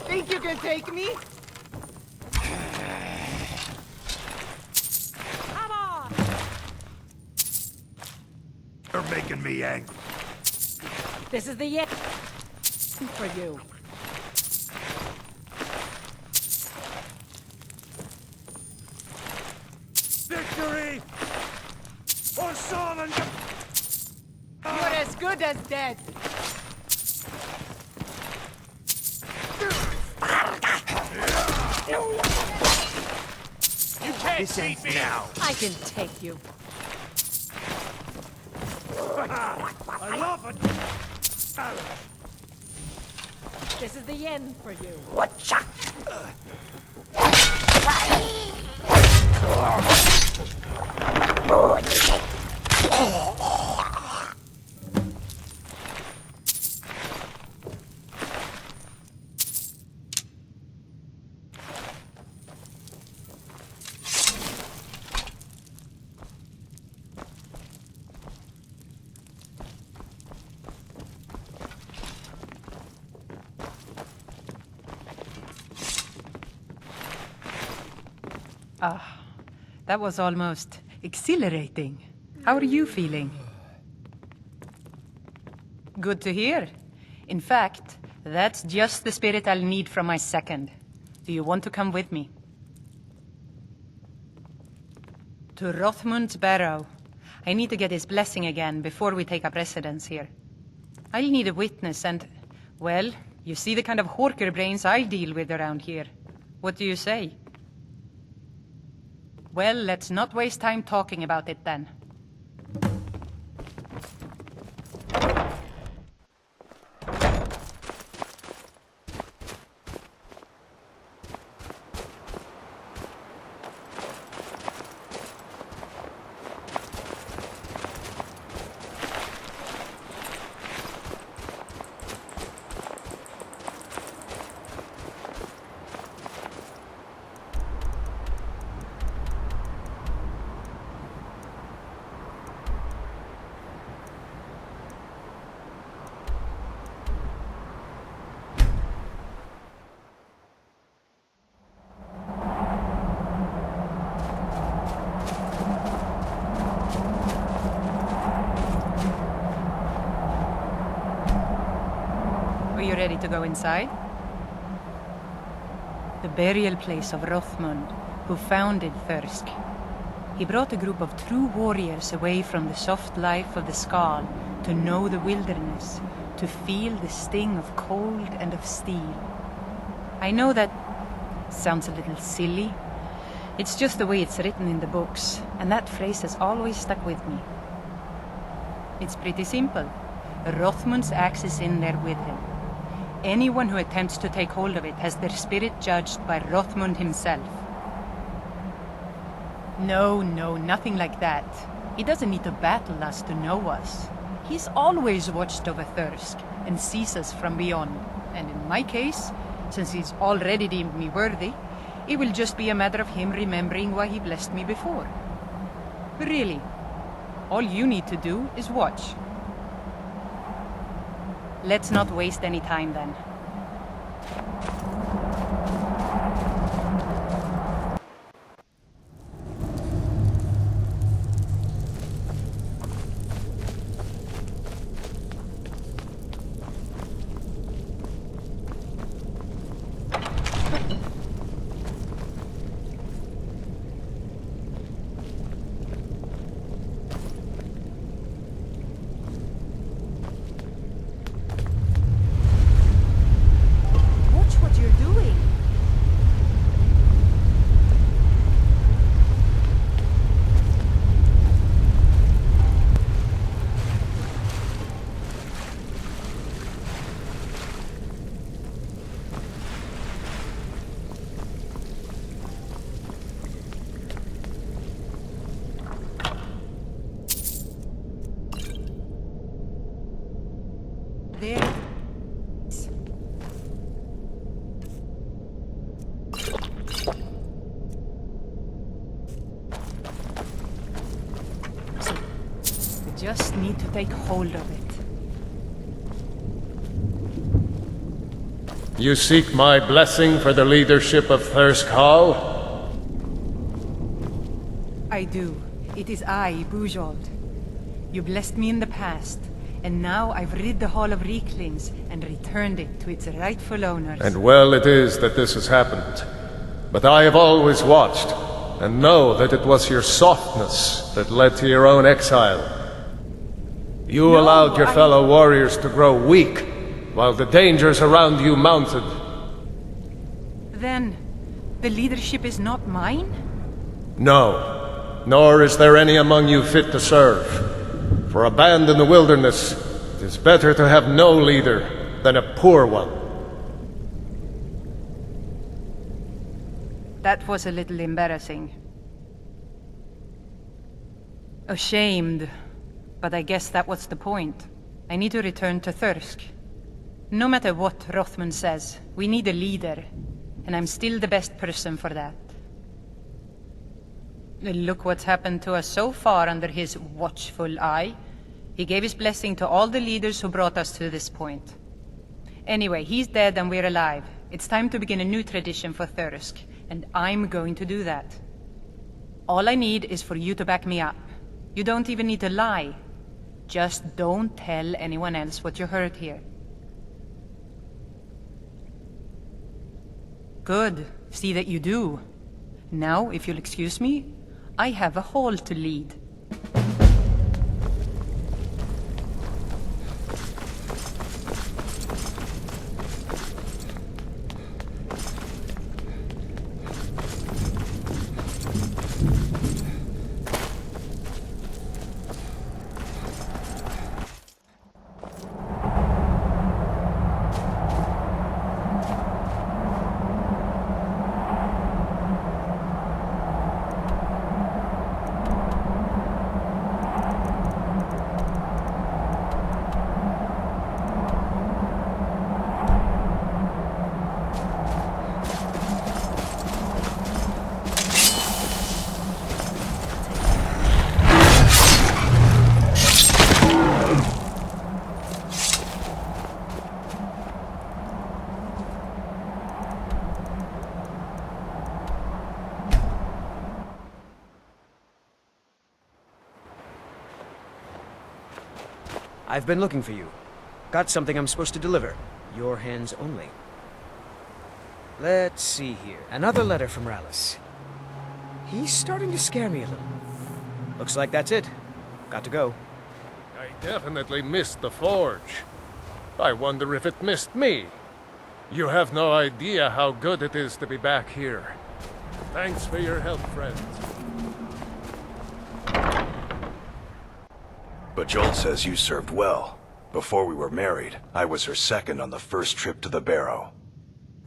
Think you can take me? Come on! You're making me angry. This is the end for you. Victory! Or Solomon! You're as good as dead. You can't beat me now! I can take you. I love it! This is the end for you. Ah, that was almost exhilarating. How are you feeling? Good to hear. In fact, that's just the spirit I'll need from my second. Do you want to come with me? To Rothmund's barrow. I need to get his blessing again before we take up residence here. I'll need a witness and, well, you see the kind of horker brains I deal with around here. What do you say? Well, let's not waste time talking about it then. Are you ready to go inside? The burial place of Rothmund, who founded Thirsk. He brought a group of true warriors away from the soft life of the Skal to know the wilderness, to feel the sting of cold and of steel. I know that sounds a little silly. It's just the way it's written in the books, and that phrase has always stuck with me. It's pretty simple. Rothmund's axe is in there with him. Anyone who attempts to take hold of it has their spirit judged by Rothmund himself. No, nothing like that. He doesn't need to battle us to know us. He's always watched over Thirsk and sees us from beyond. And in my case, since he's already deemed me worthy, it will just be a matter of him remembering why he blessed me before. Really, all you need to do is watch. Let's not waste any time then. So, we just need to take hold of it. You seek my blessing for the leadership of Thirsk Hall? I do. It is I, Bujold. You blessed me in the past, and now I've rid the Hall of Reeklings and returned it to its rightful owners. And well it is that this has happened. But I have always watched, and know that it was your softness that led to your own exile. You No, allowed your fellow warriors to grow weak, while the dangers around you mounted. Then, the leadership is not mine? No, nor is there any among you fit to serve. For a band in the wilderness, it is better to have no leader than a poor one. That was a little embarrassing. Ashamed, but I guess that was the point. I need to return to Thirsk. No matter what Rothman says, we need a leader, and I'm still the best person for that. Look what's happened to us so far under his watchful eye. He gave his blessing to all the leaders who brought us to this point. Anyway, he's dead and we're alive. It's time to begin a new tradition for Thirsk, and I'm going to do that. All I need is for you to back me up. You don't even need to lie. Just don't tell anyone else what you heard here. Good. See that you do. Now, if you'll excuse me, I have a hall to lead. I've been looking for you. Got something I'm supposed to deliver. Your hands only. Let's see here. Another letter from Rallis. He's starting to scare me a little. Looks like that's it. Got to go. I definitely missed the forge. I wonder if it missed me. You have no idea how good it is to be back here. Thanks for your help, friends. But Joel says you served well. Before we were married, I was her second on the first trip to the Barrow.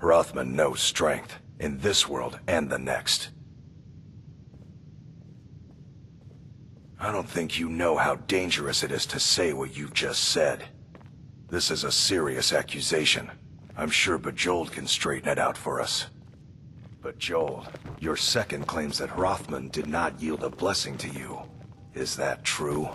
Rothman knows strength, in this world and the next. I don't think you know how dangerous it is to say what you've just said. This is a serious accusation. I'm sure Bejoled can straighten it out for us. Bejoled, your second claims that Rothman did not yield a blessing to you. Is that true?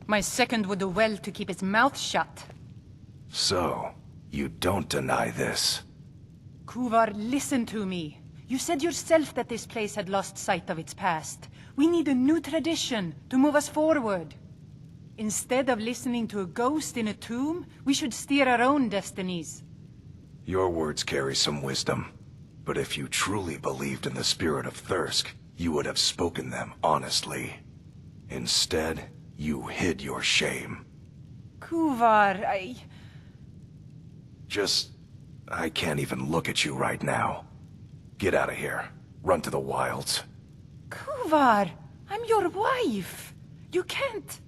My second would do well to keep his mouth shut. So, you don't deny this? Kuvar, listen to me. You said yourself that this place had lost sight of its past. We need a new tradition to move us forward. Instead of listening to a ghost in a tomb, we should steer our own destinies. Your words carry some wisdom. But if you truly believed in the spirit of Thirsk, you would have spoken them honestly. Instead, you hid your shame. Kuvar, I can't even look at you right now. Get out of here. Run to the wilds. Kuvar, I'm your wife. You can't.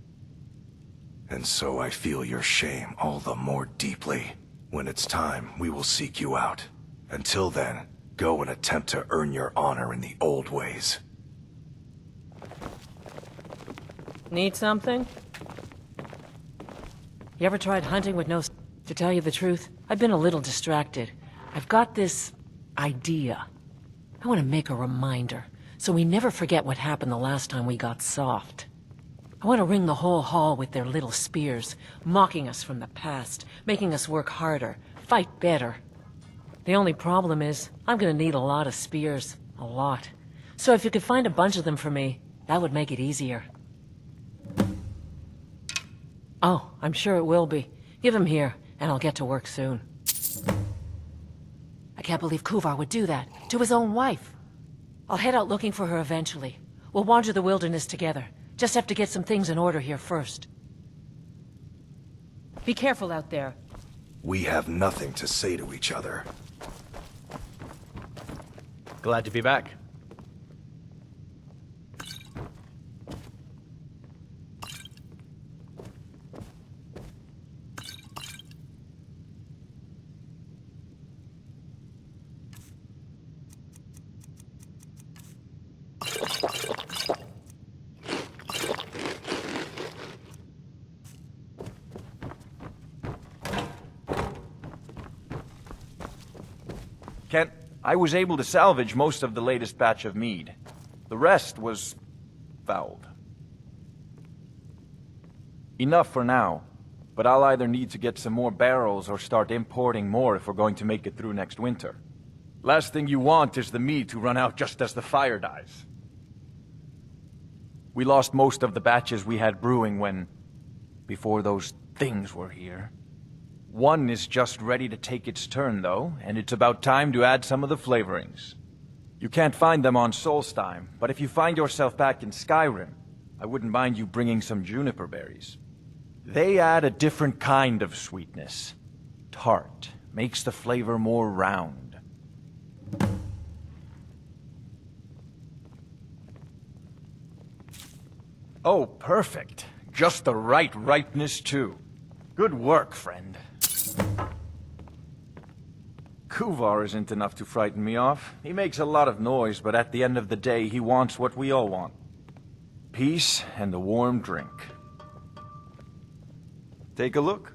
And so I feel your shame all the more deeply. When it's time, we will seek you out. Until then, go and attempt to earn your honor in the old ways. Need something? You ever tried hunting with no... To tell you the truth, I've been a little distracted. I've got this... idea. I want to make a reminder, so we never forget what happened the last time we got soft. I want to ring the whole hall with their little spears, mocking us from the past, making us work harder, fight better. The only problem is, I'm gonna need a lot of spears. A lot. So if you could find a bunch of them for me, that would make it easier. Oh, I'm sure it will be. Give them here, and I'll get to work soon. I can't believe Kuvar would do that, to his own wife. I'll head out looking for her eventually. We'll wander the wilderness together. Just have to get some things in order here first. Be careful out there. We have nothing to say to each other. Glad to be back. Kent, I was able to salvage most of the latest batch of mead. The rest was fouled. Enough for now, but I'll either need to get some more barrels or start importing more if we're going to make it through next winter. Last thing you want is the mead to run out just as the fire dies. We lost most of the batches we had brewing before those things were here. One is just ready to take its turn, though, and it's about time to add some of the flavorings. You can't find them on Solstheim, but if you find yourself back in Skyrim, I wouldn't mind you bringing some juniper berries. They add a different kind of sweetness. Tart. Makes the flavor more round. Oh, perfect. Just the right ripeness, too. Good work, friend. Kuvar isn't enough to frighten me off. He makes a lot of noise, but at the end of the day, he wants what we all want. Peace and a warm drink. Take a look.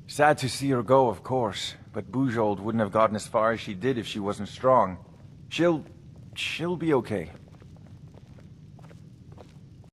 Sad to see her go, of course, but Bujold wouldn't have gotten as far as she did if she wasn't strong. She'll be okay.